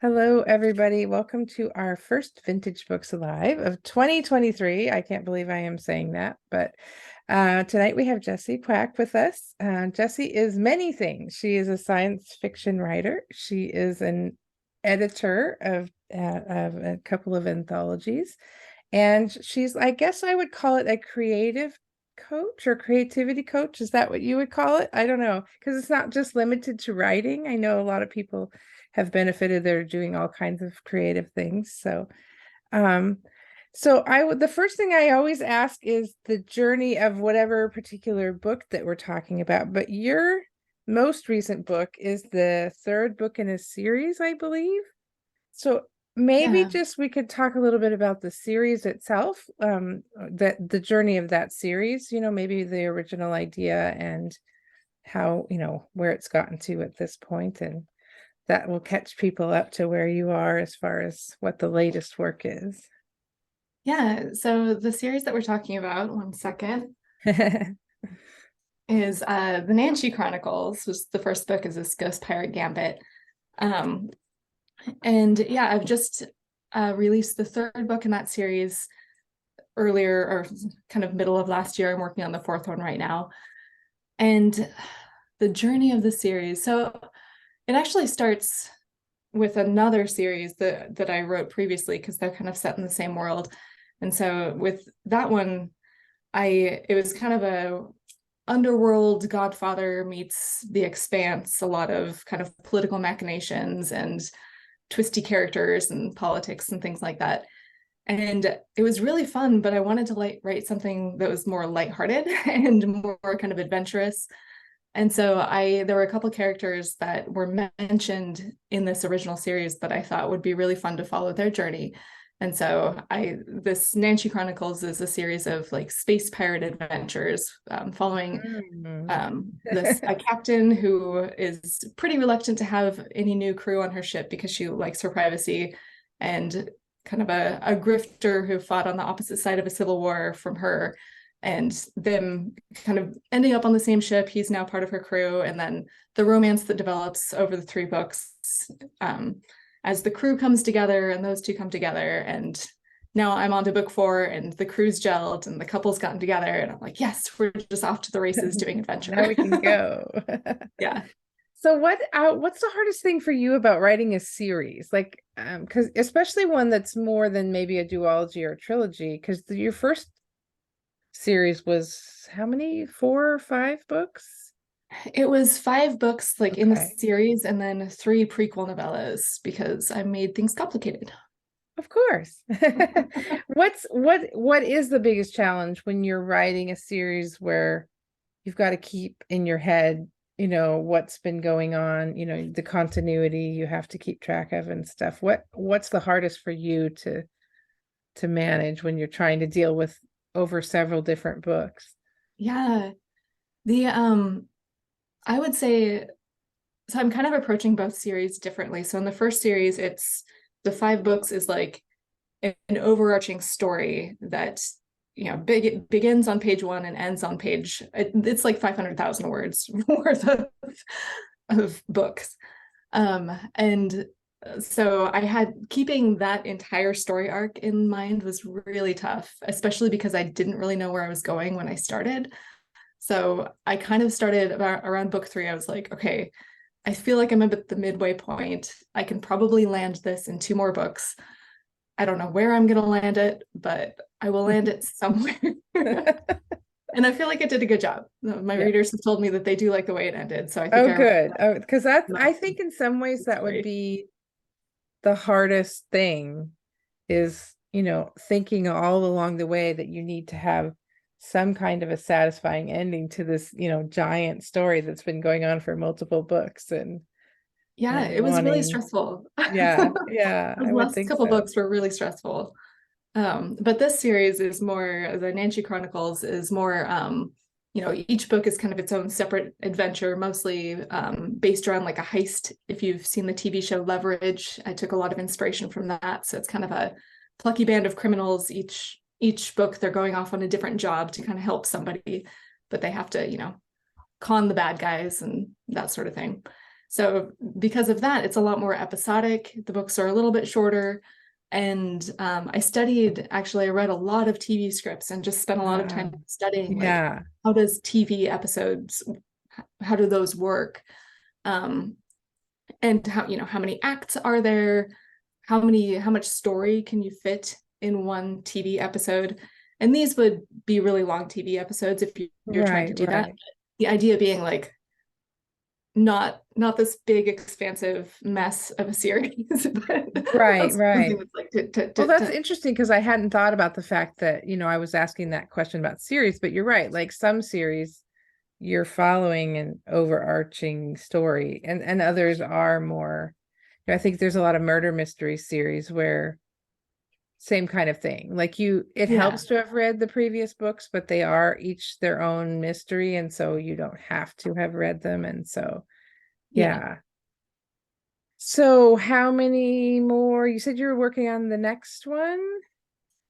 Hello, everybody. Welcome to our first Vintage Books Alive of 2023. I can't believe I am saying that, but tonight we have Jessie Kwak with us. Jessie is many things. She is a science fiction writer. She is an editor of a couple of anthologies, and she's, I guess I would call it a creative coach or creativity coach. Is that what you would call it? I don't know, because it's not just limited to writing. I know a lot of people have benefited. They're doing all kinds of creative things. Um, the first thing I always ask is the journey of whatever particular book that we're talking about. But your most recent book is the third book in a series, I believe. So maybe Yeah, just we could talk a little bit about the series itself, that the journey of that series, maybe the original idea and how, where it's gotten to at this point, and that will catch people up to where you are as far as what the latest work is. yeah. So the series that we're talking about, one second, is the Nancy Chronicles. Was the first book is this Ghost Pirate Gambit, um, and yeah, I've just released the third book in that series earlier, or kind of middle of last year. I'm working on the fourth one right now, and the journey of the series. So it actually starts with another series that I wrote previously because they're kind of set in the same world. And so with that one, it was kind of a underworld Godfather meets The Expanse, a lot of kind of political machinations and twisty characters and politics and things like that. And it was really fun, but I wanted to write something that was more lighthearted and more kind of adventurous. And so there were a couple characters that were mentioned in this original series that I thought would be really fun to follow their journey. And so this Nancy Chronicles is a series of like space pirate adventures, following Mm. a captain who is pretty reluctant to have any new crew on her ship because she likes her privacy, and kind of a grifter who fought on the opposite side of a civil war from her, and them kind of ending up on the same ship. He's now part of her crew, and then the romance that develops over the three books, um, as the crew comes together and those two come together. And now I'm on to book 4, and the crew's gelled and the couple's gotten together, and I'm like, yes, we're just off to the races doing Now adventure. we can go. Yeah. So what's the hardest thing for you about writing a series? Like, because especially one that's more than maybe a duology or a trilogy, because your first series was how many? 4 or 5 books? It was 5 books like in the Okay. series, and then 3 prequel novellas because I made things complicated. Of course. What is the biggest challenge when you're writing a series where you've got to keep in your head, what's been going on, the continuity you have to keep track of and stuff. What's the hardest for you to manage when you're trying to deal with over several different books? Yeah. The I would say, so I'm kind of approaching both series differently. So in the first series, it's the 5 books is like an overarching story that begins on page 1 and ends on it's like 500,000 words worth of books. And so I had keeping that entire story arc in mind was really tough, especially because I didn't really know where I was going when I started. So I kind of started around book 3. I was like, okay, I feel like I'm at the midway point. I can probably land this in 2 more books. I don't know where I'm going to land it, but I will land it somewhere. And I feel like I did a good job. My Yeah. readers have told me that they do like the way it ended. So I think Oh, I good. Oh, because I recommend think in some ways that would story. be the hardest thing is, thinking all along the way that you need to have some kind of a satisfying ending to this, giant story that's been going on for multiple books Yeah, and it was really wanting, stressful. yeah, yeah, The I would last think couple so. books were really stressful. But this series is more, the Nancy Chronicles is more, each book is kind of its own separate adventure, mostly based around like a heist. If you've seen the TV show Leverage, I took a lot of inspiration from that. So it's kind of a plucky band of criminals. Each book, they're going off on a different job to kind of help somebody, but they have to, con the bad guys and that sort of thing. So because of that, it's a lot more episodic. The books are a little bit shorter. And I read a lot of TV scripts and just spent a lot of time studying, like, Yeah. how does TV episodes, how do those work? Um, and how many acts are there? How much story can you fit in one TV episode? And these would be really long TV episodes if you're trying to Right, do that. right. The idea being like not this big expansive mess of a series, but Right, something right. that's like Well, that's interesting because I hadn't thought about the fact that, I was asking that question about series, but you're right. Like some series, you're following an overarching story, and others are more, I think there's a lot of murder mystery series where same kind of thing. Like it yeah, helps to have read the previous books, but they are each their own mystery, and so you don't have to have read them. And so, yeah, yeah. So how many more? You said you were working on the next one.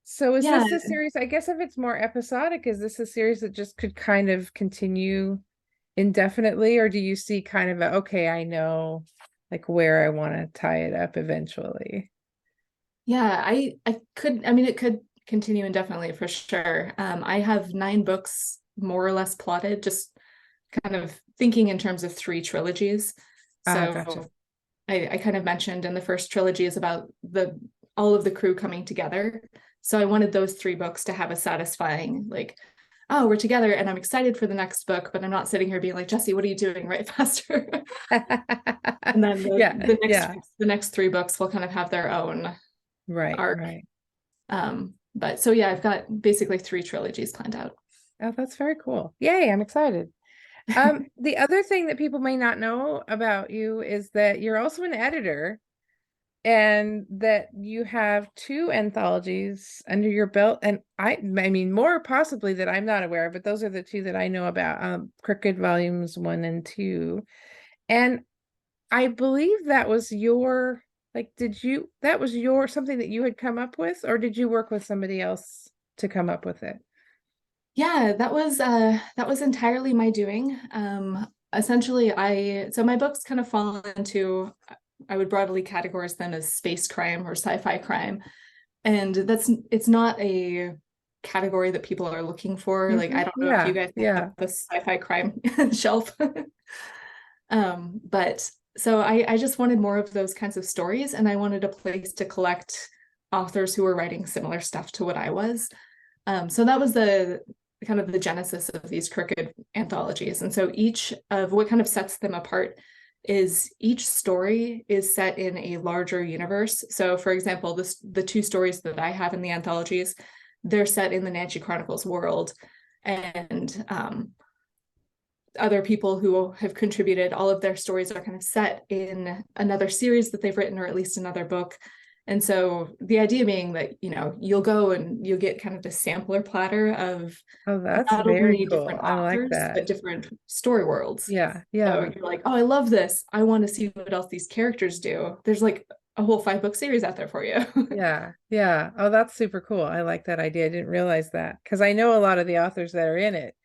So is yeah. this a series, I guess if it's more episodic, is this a series that just could kind of continue indefinitely, or do you see kind of okay, I know like where I want to tie it up eventually? Yeah, I mean, it could continue indefinitely for sure. I have 9 books more or less plotted, just kind of thinking in terms of 3 trilogies. Ah, gotcha. So I kind of mentioned in the first trilogy is about all of the crew coming together. So I wanted those 3 books to have a satisfying, like, oh, we're together and I'm excited for the next book, but I'm not sitting here being like, Jessie, what are you doing? Write faster. And then Yeah, yeah. the next 3 books will kind of have their own Right, arc. right. But so yeah, I've got basically 3 trilogies planned out. Oh, that's very cool. Yay, I'm excited. The other thing that people may not know about you is that you're also an editor and that you have 2 anthologies under your belt. And I mean, more possibly that I'm not aware of, but those are the 2 that I know about, Crooked Volumes 1 and 2. And I believe that was like, that was something that you had come up with, or did you work with somebody else to come up with it? Yeah, that was entirely my doing. Essentially, so my books kind of fall into, I would broadly categorize them as space crime or sci-fi crime. And it's not a category that people are looking for. Like, I don't know if you Yeah, guys have yeah. the sci-fi crime shelf. But so I just wanted more of those kinds of stories, and I wanted a place to collect authors who were writing similar stuff to what I was. So that was the kind of the genesis of these Crooked anthologies. And so each of what kind of sets them apart is each story is set in a larger universe. So for example, the 2 stories that I have in the anthologies, they're set in the Nancy Chronicles world. And other people who have contributed, all of their stories are kind of set in another series that they've written, or at least another book. And so the idea being that, you'll go and you'll get kind of the sampler platter of Oh, that's not very only cool. different I like authors, that. but different story worlds. Yeah, So yeah. you're like, oh, I love this. I want to see what else these characters do. There's like a whole 5 book series out there for you. Yeah, yeah. Oh, that's super cool. I like that idea. I didn't realize that because I know a lot of the authors that are in it,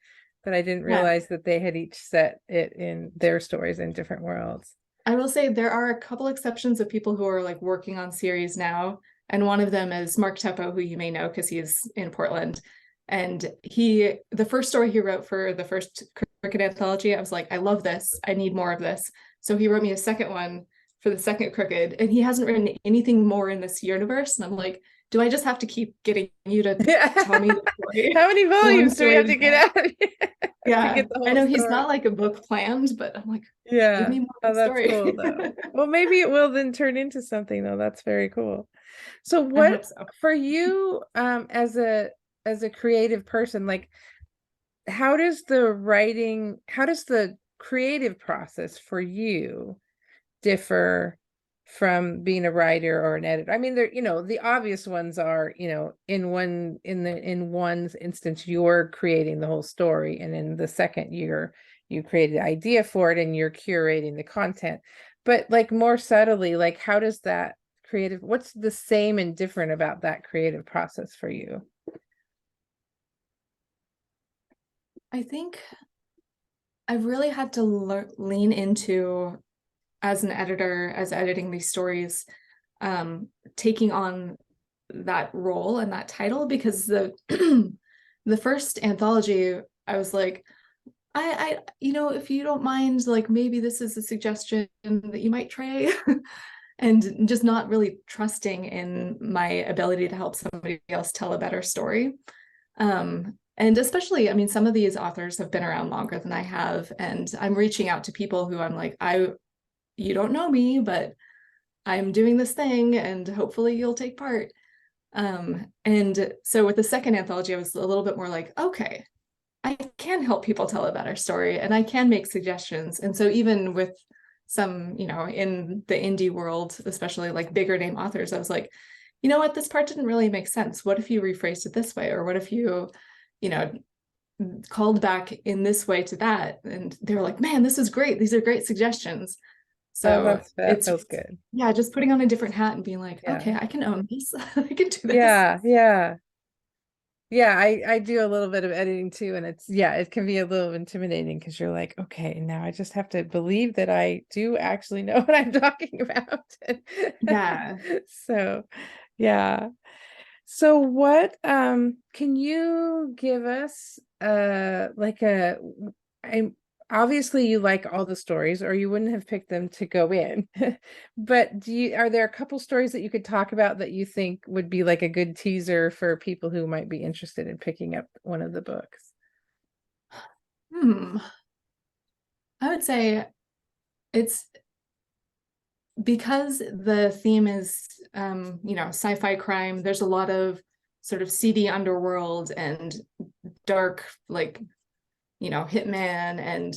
but I didn't Yeah. realize that they had each set it in their stories in different worlds. I will say there are a couple exceptions of people who are like working on series now. And one of them is Mark Teppo, who you may know because he's in Portland. And the first story he wrote for the first Crooked anthology, I was like, I love this. I need more of this. So he wrote me a second one for the second Crooked, and he hasn't written anything more in this universe. And I'm like, do I just have to keep getting you to tell me the story How many one volumes do we story have at to a get time? out of here to Yeah, get the I whole know he's story? not like a book planned, but I'm like, give Yeah. me more Oh, of the that's story. cool though. Well, maybe it will then turn into something though. That's very cool. So I hope what so. for you, as a creative person, like how does the creative process for you differ from being a writer or an editor? I mean, the obvious ones are, in one instance, you're creating the whole story, and in the second, you created the idea for it and you're curating the content. But like more subtly, like how does that what's the same and different about that creative process for you? I think I've really had to lean into as an editor, as editing these stories, taking on that role and that title, because the the first anthology, I was like, if you don't mind, like maybe this is a suggestion that you might try. And just not really trusting in my ability to help somebody else tell a better story. And especially, I mean, some of these authors have been around longer than I have, and I'm reaching out to people who I'm like, you don't know me, but I'm doing this thing, and hopefully you'll take part. And so with the second anthology, I was a little bit more like, okay, I can help people tell a better story, and I can make suggestions. And so even with some, in the indie world, especially like bigger name authors, I was like, you know what, this part didn't really make sense. What if you rephrased it this way? Or what if you know, called back in this way to that? And they were like, man, this is great. These are great suggestions. Oh, So that it's, feels good. yeah, just putting on a different hat and being like, Yeah. okay, I can own this. I can do this. Yeah, yeah. Yeah, I do a little bit of editing too, and it can be a little intimidating because you're like, okay, now I just have to believe that I do actually know what I'm talking about. Yeah. So, yeah. So what can you give us like a I obviously you like all the stories or you wouldn't have picked them to go in. But are there a couple stories that you could talk about that you think would be like a good teaser for people who might be interested in picking up one of the books? I would say it's because the theme is sci-fi crime. There's a lot of sort of seedy underworld and dark, like, hitman and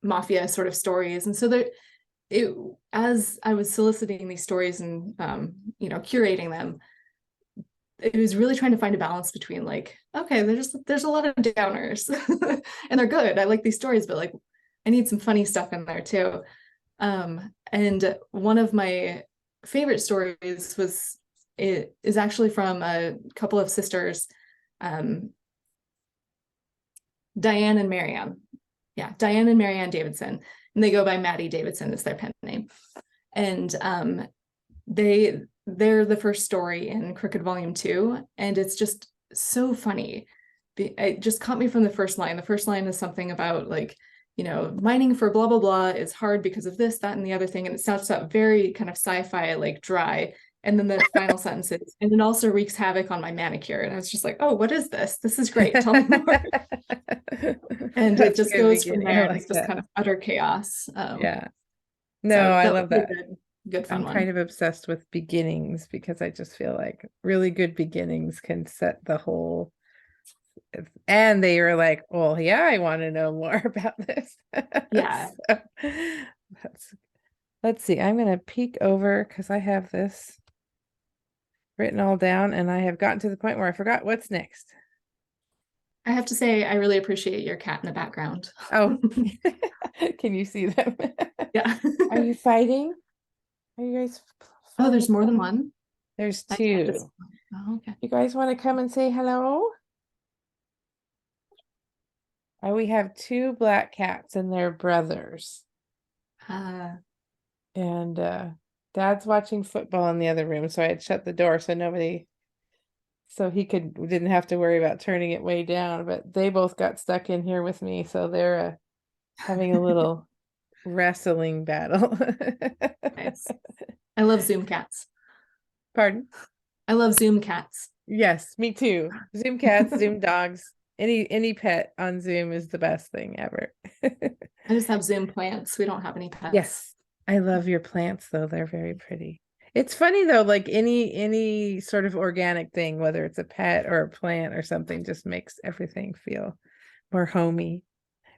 mafia sort of stories. And so as I was soliciting these stories and curating them, it was really trying to find a balance between like, okay, there's a lot of downers and they're good. I like these stories, but like I need some funny stuff in there too. And one of my favorite stories is actually from a couple of sisters, um, Diane and Marianne. Yeah, Diane and Marianne Davidson, and they go by Maddie Davidson as their pen name. And they're the first story in Crooked Volume 2, and it's just so funny. It just caught me from the first line. The first line is something about like, mining for blah blah blah is hard because of this, that, and the other thing, and it starts out very kind of sci-fi, like dry. And then the final sentence is, and it also wreaks havoc on my manicure. And I was just like, oh, what is this? This is great. Tell me more. And it That's a just good goes from beginning. I there, and like it's just that. kind of utter chaos. Yeah. No, So I that love would be a that. good I'm fun kind one. of obsessed with beginnings because I just feel like really good beginnings can set the whole, and they were like, well, yeah, I want to know more about this. Yeah. So, let's see, I'm going to peek over because I have this written all down and I have gotten to the point where I forgot what's next. I have to say, I really appreciate your cat in the background. Oh, can you see them? Yeah. Are you fighting? Are you guys Oh, there's fighting? more than one? There's I can't just. two. Oh, okay. You guys want to come and say hello? We have two black cats and they're brothers. Uh, And Dad's watching football in the other room, so I had shut the door so he didn't have to worry about turning it way down. But they both got stuck in here with me, so they're having a little wrestling battle. nice. I love Zoom cats. Pardon? I love Zoom cats. Yes, me too. Zoom cats, Zoom dogs. Any pet on Zoom is the best thing ever. I just have Zoom plants. We don't have any pets. Yes, I love your plants though. They're very pretty. It's funny though, like any sort of organic thing, whether it's a pet or a plant or something, just makes everything feel more homey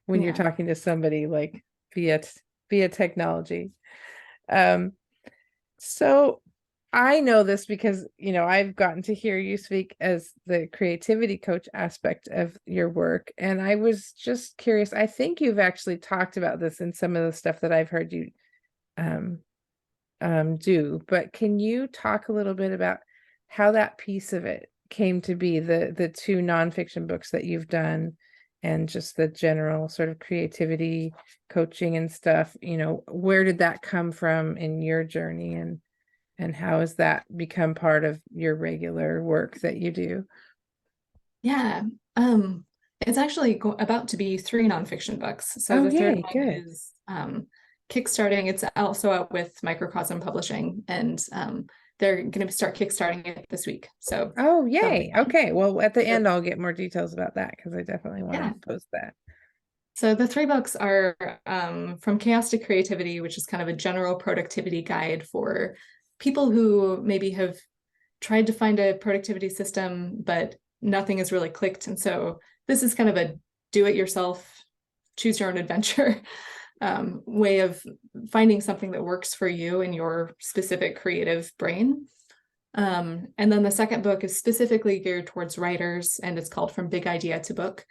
when you're Yeah. talking to somebody like via technology. Um, so I know this because, I've gotten to hear you speak as the creativity coach aspect of your work. And I was just curious. I think you've actually talked about this in some of the stuff that I've heard you um, do, but can you talk a little bit about how that piece of it came to be, the two nonfiction books that you've done and just the general sort of creativity coaching and stuff, where did that come from in your journey, and how has that become part of your regular work that you do? Yeah. It's actually about to be 3 nonfiction books. So Oh, the third yay, one good. is kickstarting. It's also out with Microcosm Publishing, and they're going to start kickstarting it this week. So Oh, that'll be yay. fun. Okay. Well, at the So, end, I'll get more details about that because I definitely want yeah. to post that. So the 3 books are From Chaos to Creativity, which is kind of a general productivity guide for people who maybe have tried to find a productivity system, but nothing has really clicked. And so this is kind of a do-it-yourself, choose your own adventure way of finding something that works for you and your specific creative brain. And then the second book is specifically geared towards writers, and it's called From Big Idea to Book.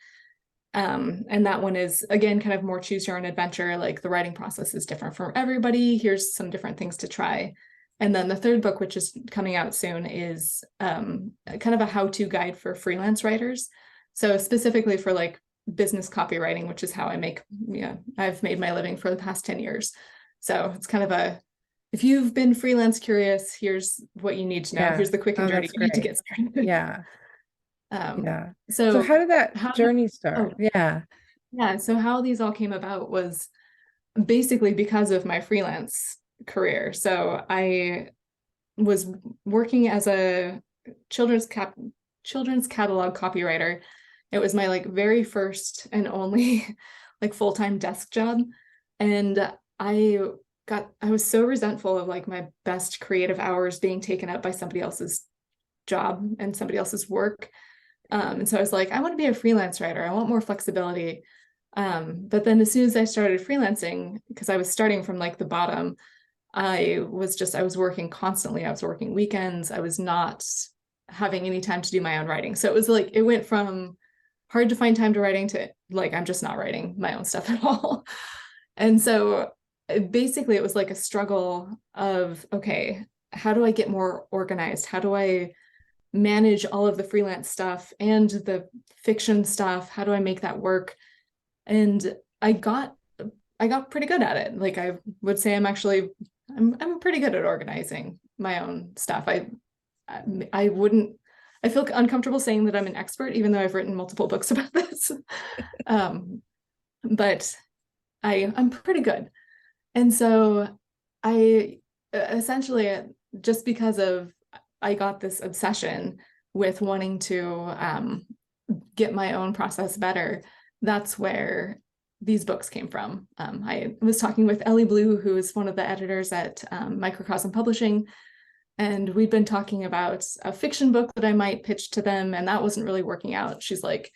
And that one is, again, kind of more choose your own adventure. Like the writing process is different for everybody. Here's some different things to try. And then the third book, which is coming out soon, is kind of a how-to guide for freelance writers. So specifically for like business copywriting, which is how I've made my living for the past 10 years. So it's kind of if you've been freelance curious, here's what you need to know. Yeah. Here's the quick and Oh, dirty that's guide to great. get started. Yeah. Um, Yeah. So so how did that how, journey start? oh, Yeah. yeah. So how these all came about was basically because of my freelance career. So I was working as a children's catalog copywriter. It was my like very first and only like full-time desk job. And I was so resentful of like my best creative hours being taken up by somebody else's job and somebody else's work. And so I was like, I want to be a freelance writer. I want more flexibility. But then as soon as I started freelancing, because I was starting from like the bottom, I was working constantly. I was working weekends. I was not having any time to do my own writing. So it was like, it went from hard to find time to writing to like, I'm just not writing my own stuff at all. And so basically it was like a struggle of, okay, how do I get more organized? How do I manage all of the freelance stuff and the fiction stuff? How do I make that work? And I got pretty good at it. Like I would say I'm pretty good at organizing my own stuff. I wouldn't I feel uncomfortable saying that I'm an expert, even though I've written multiple books about this. But I'm pretty good. And so I essentially, just because of I got this obsession with wanting to get my own process better, that's where these books came from. I was talking with Ellie Blue, who is one of the editors at Microcosm Publishing, and we'd been talking about a fiction book that I might pitch to them, and that wasn't really working out. She's like,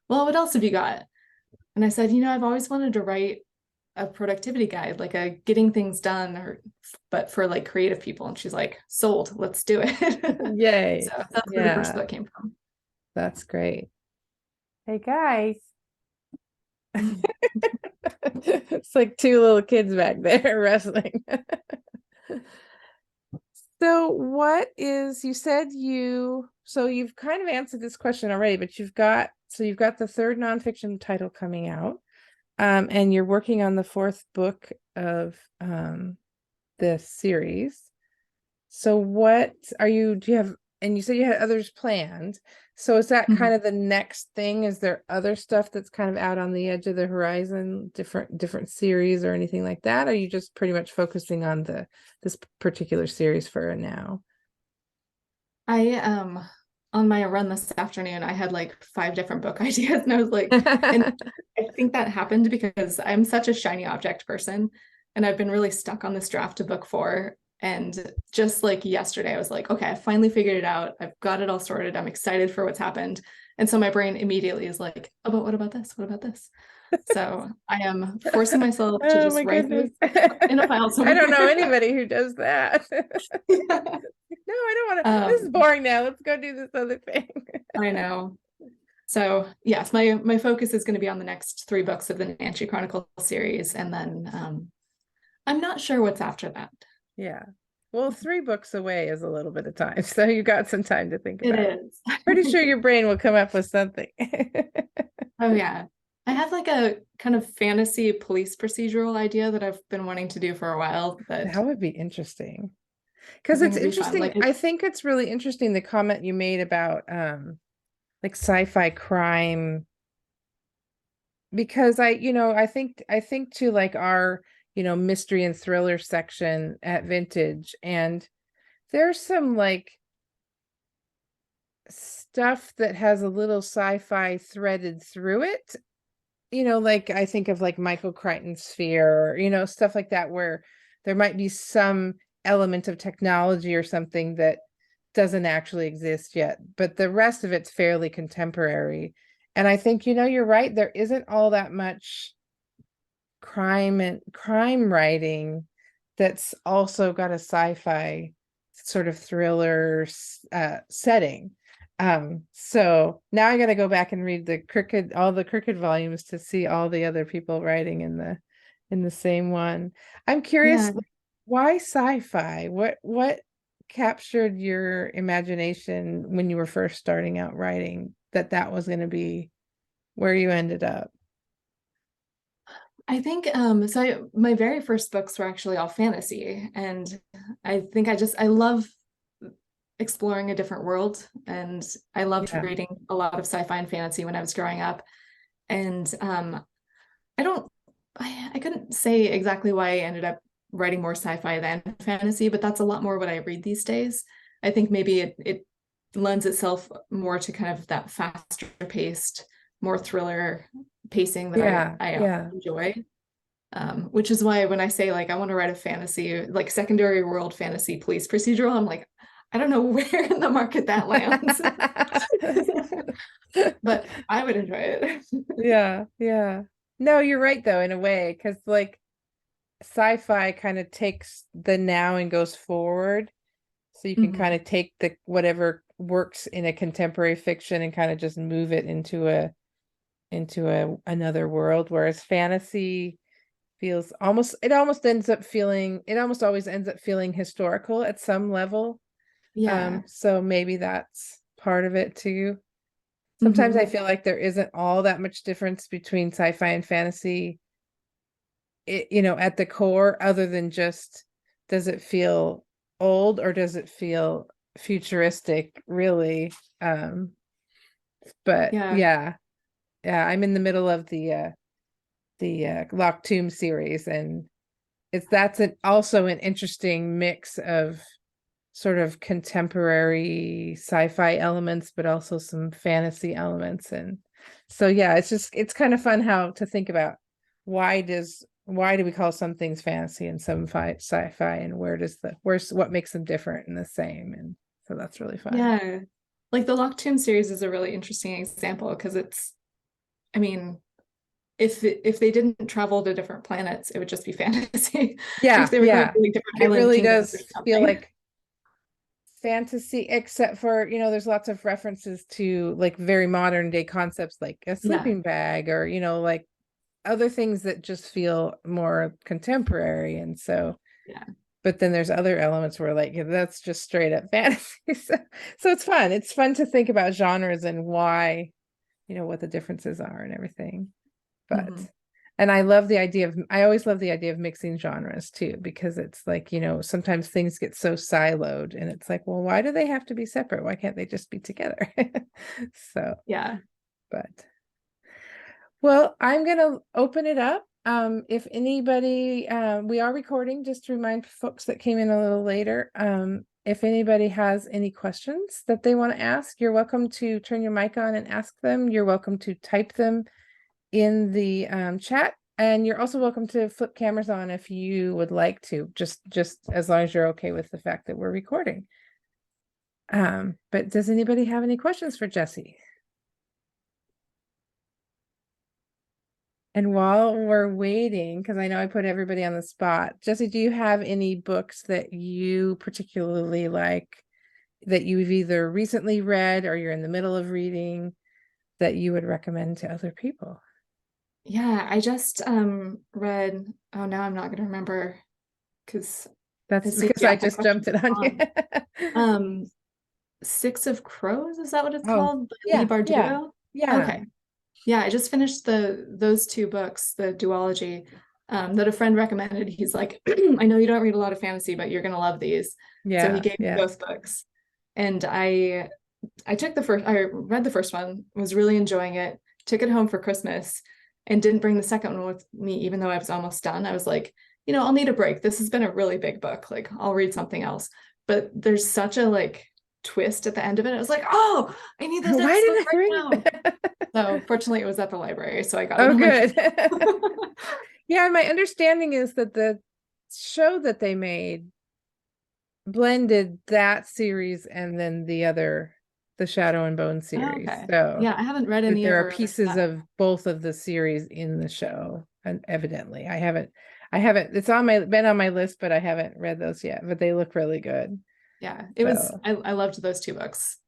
well, what else have you got? And I said, I've always wanted to write a productivity guide, like a getting things done, but for like creative people. And she's like, sold, let's do it. Yay. So that's where the first Yeah. book came from. That's great. Hey, guys. It's like two little kids back there wrestling. So you've kind of answered this question already, but you've got the third nonfiction title coming out, and you're working on the fourth book of this series. So do you have, and you said you had others planned. So is that Mhm. kind of the next thing? Is there other stuff that's kind of out on the edge of the horizon, different series or anything like that? Or are you just pretty much focusing on this particular series for now? I on my run this afternoon, I had like 5 different book ideas, and I was like, and I think that happened because I'm such a shiny object person, and I've been really stuck on this draft of book 4. And just like yesterday, I was like, okay, I finally figured it out. I've got it all sorted. I'm excited for what's happened. And so my brain immediately is like, oh, but what about this? What about this? So I am forcing myself to Oh just my write those goodness. in a file I don't know somewhere. anybody who does that. No, I don't want to. This is um, boring now. Let's go do this other thing. I know. So yes, my focus is going to be on the next 3 books of the Nancy Chronicle series, and then I'm not sure what's after that. Yeah. Well, 3 books away is a little bit of time, so you got some time to think It about it. is. Pretty sure your brain will come up with something. Oh yeah. I have like a kind of fantasy police procedural idea that I've been wanting to do for a while that That would be interesting. I Because think it's would be fun. interesting. Like it, I think it's really interesting the comment you made about like sci-fi crime, because I think to like our, mystery and thriller section at Vintage, and there's some like stuff that has a little sci-fi threaded through it. Like I think of like Michael Crichton's Sphere, stuff like that, where there might be some element of technology or something that doesn't actually exist yet, but the rest of it's fairly contemporary. And I think, you're right, there isn't all that much crime writing that's also got a sci-fi sort of thriller setting. So now I got to go back and read all the Crooked volumes to see all the other people writing in the same one. I'm curious, yeah, why sci-fi? What captured your imagination when you were first starting out writing that was going to be where you ended up? I think my very first books were actually all fantasy, and I think I love exploring a different world, and I loved Yeah. reading a lot of sci-fi and fantasy when I was growing up. And I don't I couldn't say exactly why I ended up writing more sci-fi than fantasy, but that's a lot more what I read these days. I think maybe it lends itself more to kind of that faster paced, more thriller pacing that Yeah, I yeah. enjoy. Which is why when I say like I want to write a fantasy, like secondary world fantasy police procedural, I'm like, I don't know where in the market that lands. But I would enjoy it. Yeah, yeah. No, you're right though, in a way, because like sci-fi kind of takes the now and goes forward. So you can kind Mhm. of take the whatever works in a contemporary fiction and kind of just move it into a another world. Whereas fantasy feels it almost always ends up feeling historical at some level. Yeah. So maybe that's part of it too. Sometimes I Hmm. feel like there isn't all that much difference between sci-fi and fantasy, at the core, other than just, does it feel old or does it feel futuristic, really? But Yeah. yeah, yeah, I'm in the middle of the Locked Tomb series, and also an interesting mix of sort of contemporary sci-fi elements, but also some fantasy elements. And so, yeah, it's kind of fun how to think about why do we call some things fantasy and some sci-fi, and what makes them different and the same. And so that's really fun. Yeah. Like the Locked Tomb series is a really interesting example because I mean, if they didn't travel to different planets, it would just be fantasy. Or if Yeah, they were going to yeah. like different It island really kingdoms or does feel something. like fantasy, except for, there's lots of references to like very modern day concepts like a Yeah. sleeping bag, or like other things that just feel more contemporary. And so, Yeah. but then there's other elements where like, yeah, that's just straight up fantasy. So it's fun to think about genres and why, what the differences are and everything. But Hmm. and I always love the idea of mixing genres too, because it's like, sometimes things get so siloed and it's like, well, why do they have to be separate? Why can't they just be together? So, Yeah. but well, I'm gonna open it up. If anybody, we are recording, just to remind folks that came in a little later. If anybody has any questions that they want to ask, you're welcome to turn your mic on and ask them. You're welcome to type them in the chat, and you're also welcome to flip cameras on if you would like to, just as long as you're okay with the fact that we're recording. But does anybody have any questions for Jessie? And while we're waiting, because I know I put everybody on the spot, Jessie, do you have any books that you particularly like, that you've either recently read or you're in the middle of reading, that you would recommend to other people? Yeah. I just read, oh now I'm not gonna remember because That's as soon as because you I asked that just question, jumped it on you. um Six of Crows, is that what it's Oh, called? By Lee yeah, yeah, Bardugo? yeah. Okay. Yeah, I just finished those two books, the duology, that a friend recommended. He's like, I know you don't read a lot of fantasy, but you're gonna love these. So he Yeah, gave me yeah. both books. And I read the first one, was really enjoying it, took it home for Christmas, and didn't bring the second one with me, even though I was almost done. I was like, I'll need a break. This has been a really big book. Like, I'll read something else. But there's such a like twist at the end of it. I was like, oh, I need this Why next book didn't I right read now. it? So fortunately, it was at the library, so I got it Oh, on my good. Kindle. Yeah, my understanding is that the show that they made blended that series and then the Shadow and Bone Oh, series. okay. So Yeah, I haven't read that any of there are her other pieces stuff. of both of the series in the show, and evidently I haven't, it's been on my list, but I haven't read those yet, but they look really good. Yeah, So, I loved those two books.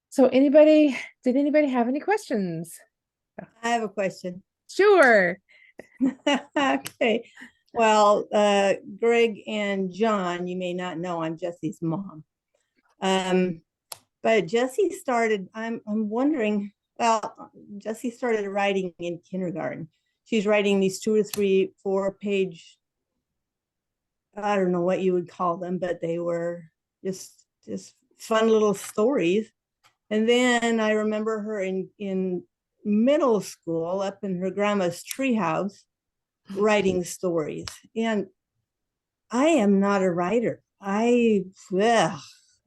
so did anybody have any questions? I have a question. Sure. Okay. Well, Greg and John, you may not know I'm Jesse's mom. But Jessie started, I'm wondering, well, Jessie started writing in kindergarten. She's writing these 2 or 3, 4-page, I don't know what you would call them, but they were just fun little stories. And then I remember her in middle school up in her grandma's treehouse writing stories. And I am not a writer. I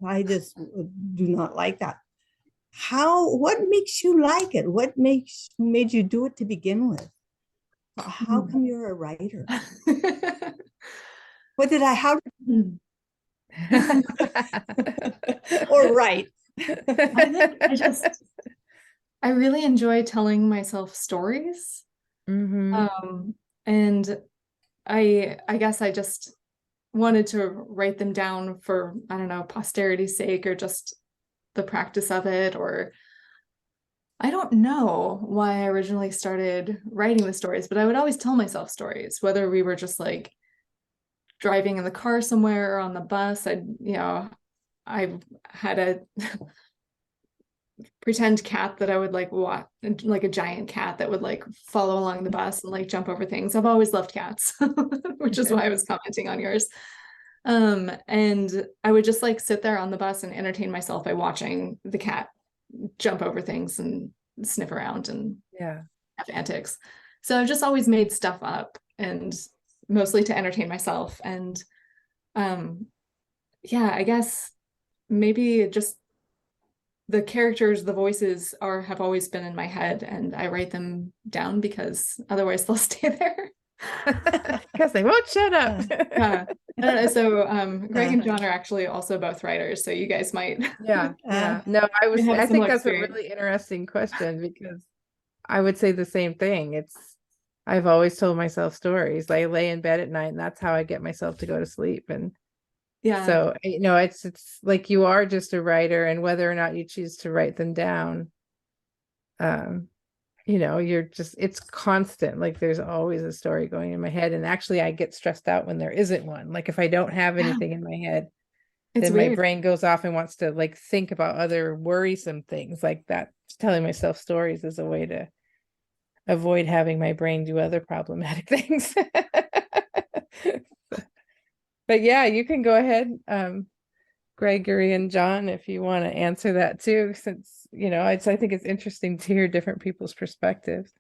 just do not like that. What makes you like it? Made you do it to begin with? How come you're a writer? How or write? I really enjoy telling myself stories. And I guess I just wanted to write them down for, I don't know, posterity's sake, or just the practice of it, or I don't know why I originally started writing the stories, but I would always tell myself stories, whether we were just like driving in the car somewhere or on the bus. I had a pretend cat that I would like walk, like a giant cat that would like follow along the bus and like jump over things. I've always loved cats, which is why I was commenting on yours. And I would just like sit there on the bus and entertain myself by watching the cat jump over things and sniff around and Yeah. have antics. So I've just always made stuff up, and mostly to entertain myself. And yeah, I guess maybe just the characters, the voices have always been in my head, and I write them down because otherwise they'll stay there. Because they won't shut up. Yeah. So Greg and John are actually also both writers, so you guys might Yeah. No, have a I think similar that's a experience. really interesting question, because I would say the same thing. I've always told myself stories. I lay in bed at night and that's how I get myself to go to sleep. And Yeah. so, it's like you are just a writer, and whether or not you choose to write them down, it's constant. Like there's always a story going in my head. And actually I get stressed out when there isn't one. Like if I don't have anything in my head, It's then my weird. brain goes off and wants to like think about other worrisome things like that. Telling myself stories is a way to avoid having my brain do other problematic things. But yeah, you can go ahead, Gregory and John, if you want to answer that too, since I think it's interesting to hear different people's perspectives.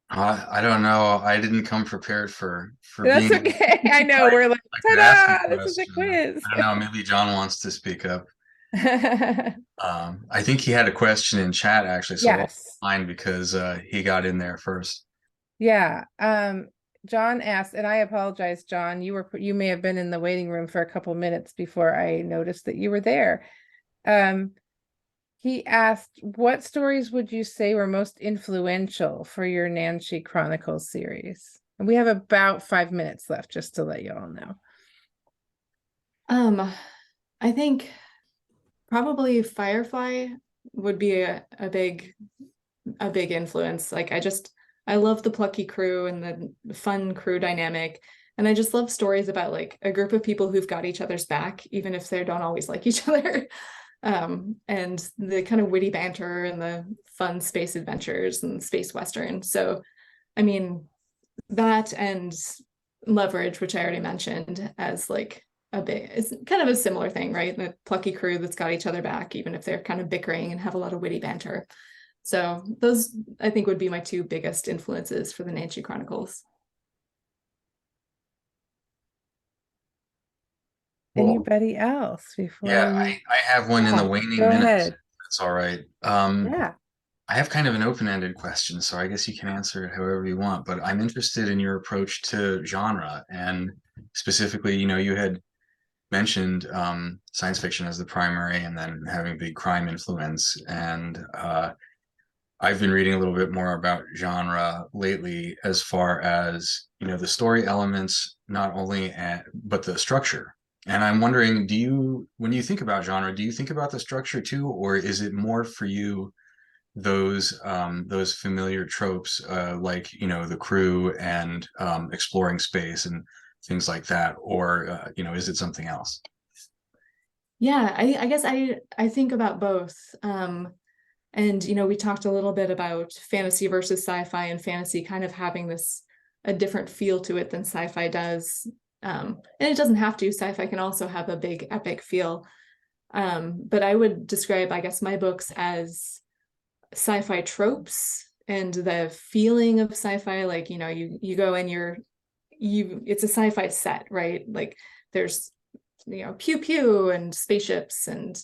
I don't know. I didn't come prepared for That's being okay. I know, we're like, like to ask a ta-da, this is a question. quiz. I don't know. Maybe John wants to speak up. I think he had a question in chat actually, so Yes. mine because he got in there first. Yeah. John asked, and I apologize, John, you may have been in the waiting room for a couple minutes before I noticed that you were there. He asked, what stories would you say were most influential for your Nancy Chronicles series? And we have about 5 minutes left, just to let you all know. I think probably Firefly would be a big influence. Like I love the plucky crew and the fun crew dynamic. And I just love stories about like a group of people who've got each other's back, even if they don't always like each other. and the kind of witty banter and the fun space adventures and space western. So, I mean, that and Leverage, which I already mentioned as like it's kind of a similar thing, right? The plucky crew that's got each other back, even if they're kind of bickering and have a lot of witty banter. So those, I think, would be my two biggest influences for the Nancy Chronicles. Cool. Anybody else before Yeah, we? I have one in the Yeah, waning go minutes. ahead. That's all right. Yeah. I have kind of an open-ended question, so I guess you can answer it however you want, but I'm interested in your approach to genre, and specifically, you had mentioned science fiction as the primary and then having a big crime influence. And I've been reading a little bit more about genre lately as far as, the story elements, not only but the structure. And I'm wondering, when you think about genre, do you think about the structure too, or is it more for you those familiar tropes, like, the crew and exploring space and things like that, or is it something else? Yeah, I guess I think about both. And we talked a little bit about fantasy versus sci-fi, and fantasy kind of having a different feel to it than sci-fi does. And it doesn't have to. Sci-fi can also have a big epic feel. But I would describe, I guess, my books as sci-fi tropes and the feeling of sci-fi. Like, you go and it's a sci-fi set, right? Like there's pew pew and spaceships and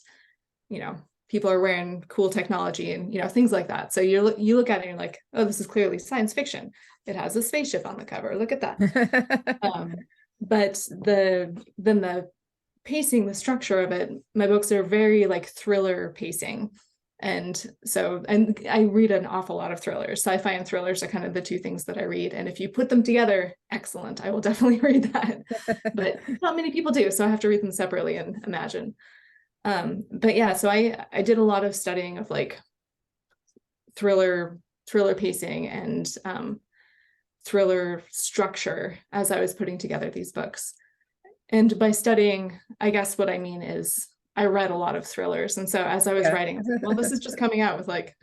people are wearing cool technology and things like that. So you look at it and you're like, oh, this is clearly science fiction. It has a spaceship on the cover. Look at that. But then the pacing, the structure of it, my books are very like thriller pacing. And I read an awful lot of thrillers. Sci-fi and thrillers are kind of the two things that I read. And if you put them together, excellent. I will definitely read that. But not many people do, so I have to read them separately and imagine. But yeah, so I did a lot of studying of like thriller pacing and thriller structure as I was putting together these books. And by studying, I guess what I mean is I read a lot of thrillers. And so as I was writing, I was like, well, this is just coming out with like,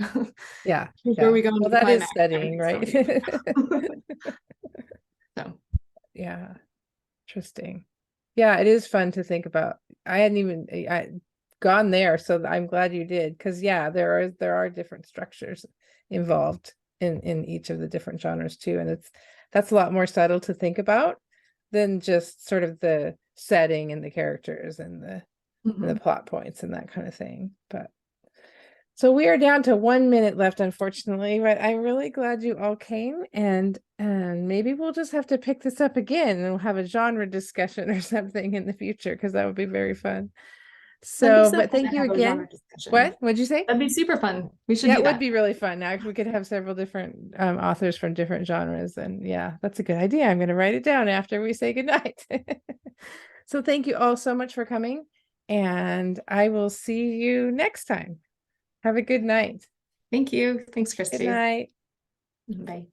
Yeah. where we go into the that is climax. studying, right? So yeah. Interesting. Yeah, it is fun to think about. I hadn't even gone there, so I'm glad you did, because yeah, there are different structures involved in each of the different genres too, and that's a lot more subtle to think about than just sort of the setting and the characters and the plot points and that kind of thing. But so we are down to 1 minute left, unfortunately, but I'm really glad you all came, and maybe we'll just have to pick this up again and we'll have a genre discussion or something in the future, because that would be very fun. So, but thank you again. What'd you say? That'd be super fun. We should Yeah, do it that. would be really fun. Actually, we could have several different authors from different genres, and yeah, that's a good idea. I'm going to write it down after we say goodnight. So thank you all so much for coming, and I will see you next time. Have a good night. Thank you. Thanks, Christy. Good night. Bye.